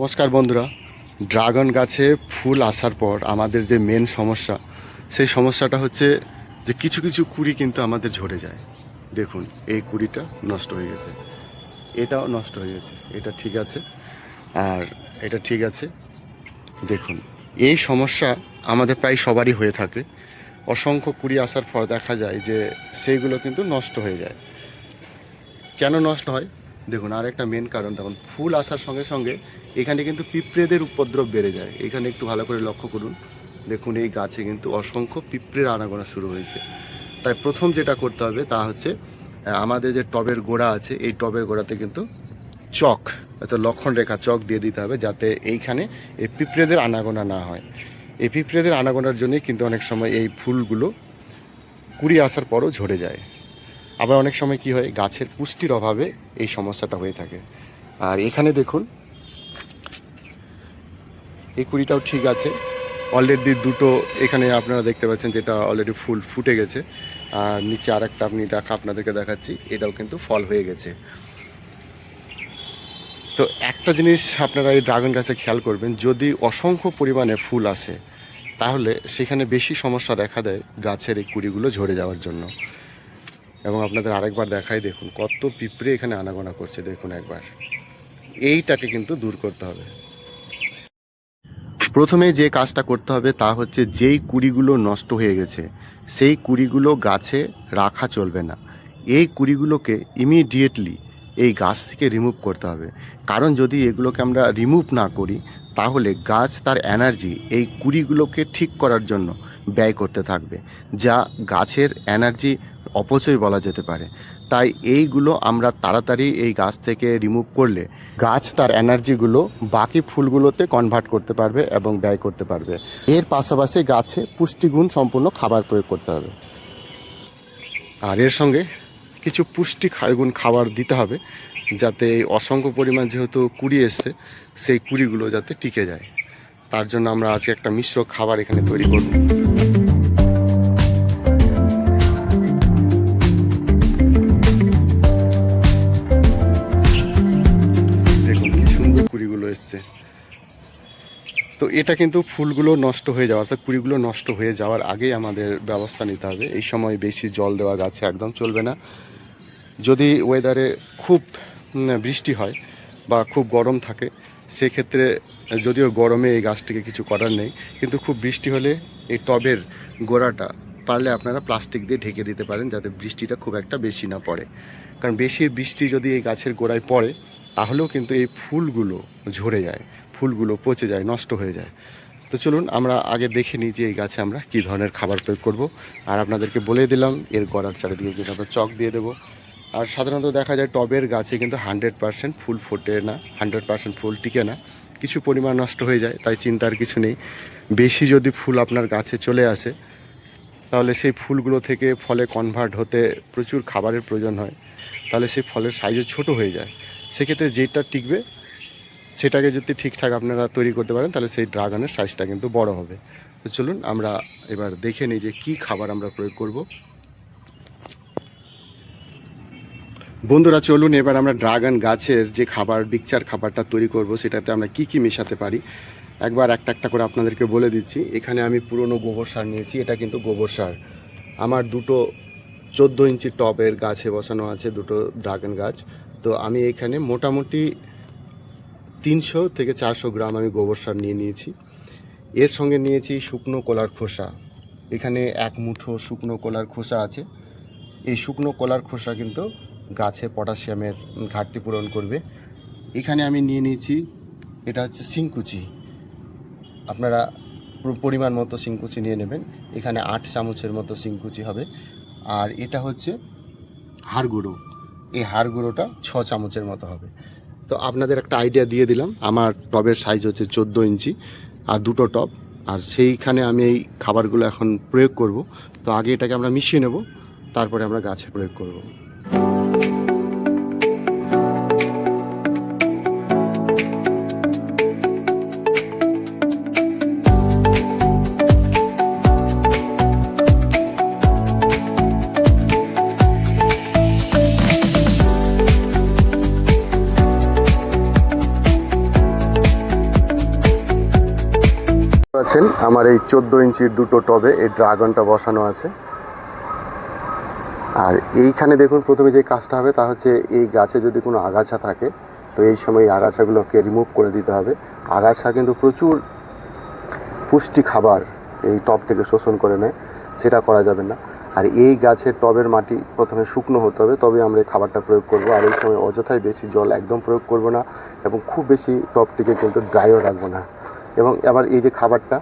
নমস্কার বন্ধুরা, ড্রাগন গাছে ফুল আসার পর আমাদের যে মেন সমস্যা, সেই সমস্যাটা হচ্ছে যে কিছু কিছু কুড়ি কিন্তু আমাদের ঝরে যায়। দেখুন, এই কুড়িটা নষ্ট হয়ে গেছে, এটাও নষ্ট হয়ে গেছে, এটা ঠিক আছে, আর এটা ঠিক আছে। দেখুন, এই সমস্যা আমাদের প্রায় সবারই হয়ে থাকে। অসংখ্য কুড়ি আসার পর দেখা যায় যে সেইগুলো কিন্তু নষ্ট হয়ে যায়। কেন নষ্ট হয়? দেখুন, আর একটা মেন কারণ, দেখুন ফুল আসার সঙ্গে সঙ্গে এখানে কিন্তু পিঁপড়েদের উপদ্রব বেড়ে যায়। এখানে একটু ভালো করে লক্ষ্য করুন, দেখুন এই গাছে কিন্তু অসংখ্য পিঁপড়ের আনাগোনা শুরু হয়েছে। তাই প্রথম যেটা করতে হবে তা হচ্ছে আমাদের যে টবের গোড়া আছে, এই টবের গোড়াতে কিন্তু চক, অর্থাৎ লক্ষণ রেখা চক দিয়ে দিতে হবে, যাতে এইখানে এই পিঁপড়েদের আনাগোনা না হয়। এই পিঁপড়েদের আনাগোনার জন্যই কিন্তু অনেক সময় এই ফুলগুলো কুড়ি আসার পরও ঝরে যায়। আবার অনেক সময় কি হয়, গাছের পুষ্টির অভাবে এই সমস্যাটা হয়ে থাকে। আর এখানে দেখুন, এই কুড়িটাও ঠিক আছে, অলরেডি দুটো এখানে আপনারা দেখতে পাচ্ছেন যেটা অলরেডি ফুল ফুটে গেছে, আর নিচে আর একটা আপনাদেরকে দেখাচ্ছি, এটাও কিন্তু ফল হয়ে গেছে। তো একটা জিনিস আপনারা এই ড্রাগন গাছে খেয়াল করবেন, যদি অসংখ্য পরিমাণে ফুল আসে তাহলে সেখানে বেশি সমস্যা দেখা দেয় গাছের এই কুড়িগুলো ঝরে যাওয়ার জন্য। এবং আপনাদের আরেকবার দেখাই, দেখুন কত পিঁপড়ে এখানে আনাগোনা করছে, দেখুন একবার। এইটাকে কিন্তু দূর করতে হবে। প্রথমে যে কাজটা করতে হবে তা হচ্ছে, যেই কুড়িগুলো নষ্ট হয়ে গেছে সেই কুড়িগুলো গাছে রাখা চলবে না। এই কুড়িগুলোকে ইমিডিয়েটলি এই গাছ থেকে রিমুভ করতে হবে। কারণ যদি এগুলোকে আমরা রিমুভ না করি তাহলে গাছ তার এনার্জি এই কুড়িগুলোকে ঠিক করার জন্য ব্যয় করতে থাকবে, যা গাছের এনার্জি অপচয় বলা যেতে পারে। তাই এইগুলো আমরা তাড়াতাড়ি এই গাছ থেকে রিমুভ করলে গাছ তার এনার্জিগুলো বাকি ফুলগুলোতে কনভার্ট করতে পারবে এবং ব্যয় করতে পারবে। এর পাশাপাশি গাছে পুষ্টিগুণ সম্পূর্ণ খাবার প্রয়োগ করতে হবে, আর এর সঙ্গে কিছু পুষ্টিগুণ খাবার দিতে হবে, যাতে এই অসংখ্য পরিমাণ যেহেতু কুড়ি এসছে, সেই কুড়িগুলো যাতে টিকে যায়। তার জন্য আমরা আজকে একটা মিশ্র খাবার এখানে তৈরি করব। তো এটা কিন্তু ফুলগুলো নষ্ট হয়ে যাওয়া, অর্থাৎ কুড়িগুলো নষ্ট হয়ে যাওয়ার আগেই আমাদের ব্যবস্থা নিতে হবে। এই সময় বেশি জল দেওয়া গাছে একদম চলবে না। যদি ওয়েদারে খুব বৃষ্টি হয় বা খুব গরম থাকে, সেক্ষেত্রে যদিও গরমে এই গাছটিকে কিছু করার নেই, কিন্তু খুব বৃষ্টি হলে এই টবের গোড়াটা পারলে আপনারা প্লাস্টিক দিয়ে ঢেকে দিতে পারেন, যাতে বৃষ্টিটা খুব একটা বেশি না পড়ে। কারণ বেশি বৃষ্টি যদি এই গাছের গোড়ায় পড়ে তাহলেও কিন্তু এই ফুলগুলো ঝরে যায়, ফুলগুলো পচে যায়, নষ্ট হয়ে যায়। তো চলুন আমরা আগে দেখে নিই যে এই গাছে আমরা কী ধরনের খাবার প্রয়োগ করব। আর আপনাদেরকে বলে দিলাম এর গোড়ার চারিদিকে কিন্তু আমরা চক দিয়ে দেবো। আর সাধারণত দেখা যায় টবের গাছে কিন্তু 100% ফুল ফোটে না, 100% ফুল টিকে না, কিছু পরিমাণ নষ্ট হয়ে যায়। তাই চিন্তার কিছু নেই। বেশি যদি ফুল আপনার গাছে চলে আসে তাহলে সেই ফুলগুলো থেকে ফলে কনভার্ট হতে প্রচুর খাবারের প্রয়োজন হয়, তাহলে সেই ফলের সাইজও ছোট হয়ে যায়। সেক্ষেত্রে যেটা টিকবে সেটাকে যদি ঠিকঠাক আপনারা তৈরি করতে পারেন তাহলে সেই ড্রাগনের সাইজটা কিন্তু বড় হবে। তো চলুন আমরা এবার দেখে নিই যে কী খাবার আমরা প্রয়োগ করব। বন্ধুরা চলুন এবার আমরা ড্রাগন গাছের যে খাবার, মিক্সচার খাবারটা তৈরি করব, সেটাতে আমরা কি কি মেশাতে পারি একবার একটা একটা করে আপনাদেরকে বলে দিচ্ছি। এখানে আমি পুরনো গোবর সার নিয়েছি, এটা কিন্তু গোবর সার। আমার দুটো 14 ইঞ্চি টবের গাছে বসানো আছে, দুটো ড্রাগন গাছ। তো আমি এখানে মোটামুটি 300 থেকে 400 গ্রাম আমি গোবর সার নিয়ে নিয়েছি। এর সঙ্গে নিয়েছি শুকনো কলার খোসা, এখানে 1 মুঠো শুকনো কলার খোসা আছে। এই শুকনো কলার খোসা কিন্তু গাছে পটাশিয়ামের ঘাটতি পূরণ করবে। এখানে আমি নিয়ে নিয়েছি, এটা হচ্ছে শিংকুচি, আপনারা পরিমাণ মতো শিংকুচি নিয়ে নেবেন। এখানে 8 চামচের মতো শিংকুচি হবে। আর এটা হচ্ছে হাড় গুঁড়ো, এই হাড় গুঁড়োটা 6 চামচের মতো হবে। তো আপনাদের একটা আইডিয়া দিয়ে দিলাম। আমার টবের সাইজ হচ্ছে 14 ইঞ্চি আর দুটো টব, আর সেইখানে আমি এই খাবারগুলো এখন প্রয়োগ করব। তো আগে এটাকে আমরা মিশিয়ে নেব, তারপরে আমরা গাছে প্রয়োগ করব। আছেন আমার এই 14 ইঞ্চির দুটো টবে এই ড্রাগনটা বসানো আছে। আর এইখানে দেখুন প্রথমে যে কাজটা হবে তা হচ্ছে এই গাছে যদি কোনো আগাছা থাকে তো এই সময় আগাছাগুলোকে রিমুভ করে দিতে হবে। আগাছা কিন্তু প্রচুর পুষ্টি খাবার এই টব থেকে শোষণ করে নেয়, সেটা করা যাবে না। আর এই গাছের টবের মাটি প্রথমে শুকনো হতে হবে, তবে আমরা এই খাবারটা প্রয়োগ করব। আর এই সময় অযথায় বেশি জল একদম প্রয়োগ করব না এবং খুব বেশি টবটিকে কিন্তু ড্রাইও রাখবো না। এবং আবার এই যে খাবারটা,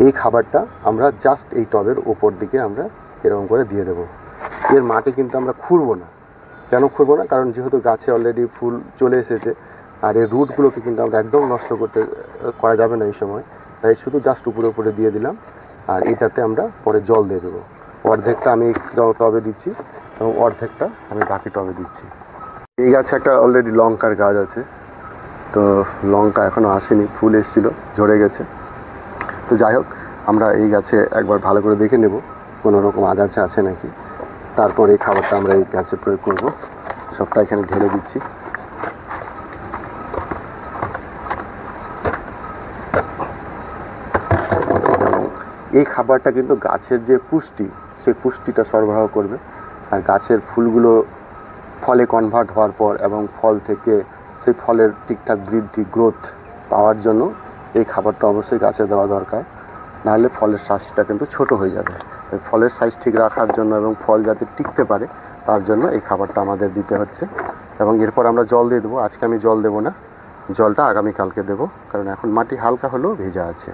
এই খাবারটা আমরা জাস্ট এই টবের ওপর দিকে আমরা এরকম করে দিয়ে দেবো। এর মাটি কিন্তু আমরা খুঁড়বো না। কেন খুঁড়বো না? কারণ যেহেতু গাছে অলরেডি ফুল চলে এসেছে আর এই রুটগুলোকে কিন্তু আমরা একদম নষ্ট করা যাবে না এই সময়। তাই শুধু জাস্ট উপরে উপরে দিয়ে দিলাম। আর এটাতে আমরা পরে জল দিয়ে দেবো। অর্ধেকটা আমি টবে দিচ্ছি এবং অর্ধেকটা আমি বাকি টবে দিচ্ছি। এই গাছে একটা অলরেডি লঙ্কার গাছ আছে, তো লঙ্কা এখনও আসেনি, ফুল এসেছিলো, ঝরে গেছে। তো যাই হোক, আমরা এই গাছে একবার ভালো করে দেখে নেব কোনো রকম আগাছা আছে নাকি। তারপর এই খাবারটা আমরা এই গাছে প্রয়োগ করব। সবটা এখানে ঢেলে দিচ্ছি। এই খাবারটা কিন্তু গাছের যে পুষ্টি, সেই পুষ্টিটা সরবরাহ করবে। আর গাছের ফুলগুলো ফলে কনভার্ট হওয়ার পর এবং ফল থেকে সেই ফলের ঠিকঠাক বৃদ্ধি, গ্রোথ পাওয়ার জন্য এই খাবারটা অবশ্যই গাছে দেওয়া দরকার। নাহলে ফলের সাইজটা কিন্তু ছোট হয়ে যাবে। ফলের সাইজ ঠিক রাখার জন্য এবং ফল যাতে টিকতে পারে তার জন্য এই খাবারটা আমাদের দিতে হচ্ছে। এবং এরপর আমরা জল দিয়ে দেবো। আজকে আমি জল দেবো না, জলটা আগামীকালকে দেবো, কারণ এখন মাটি হালকা হলেও ভেজা আছে।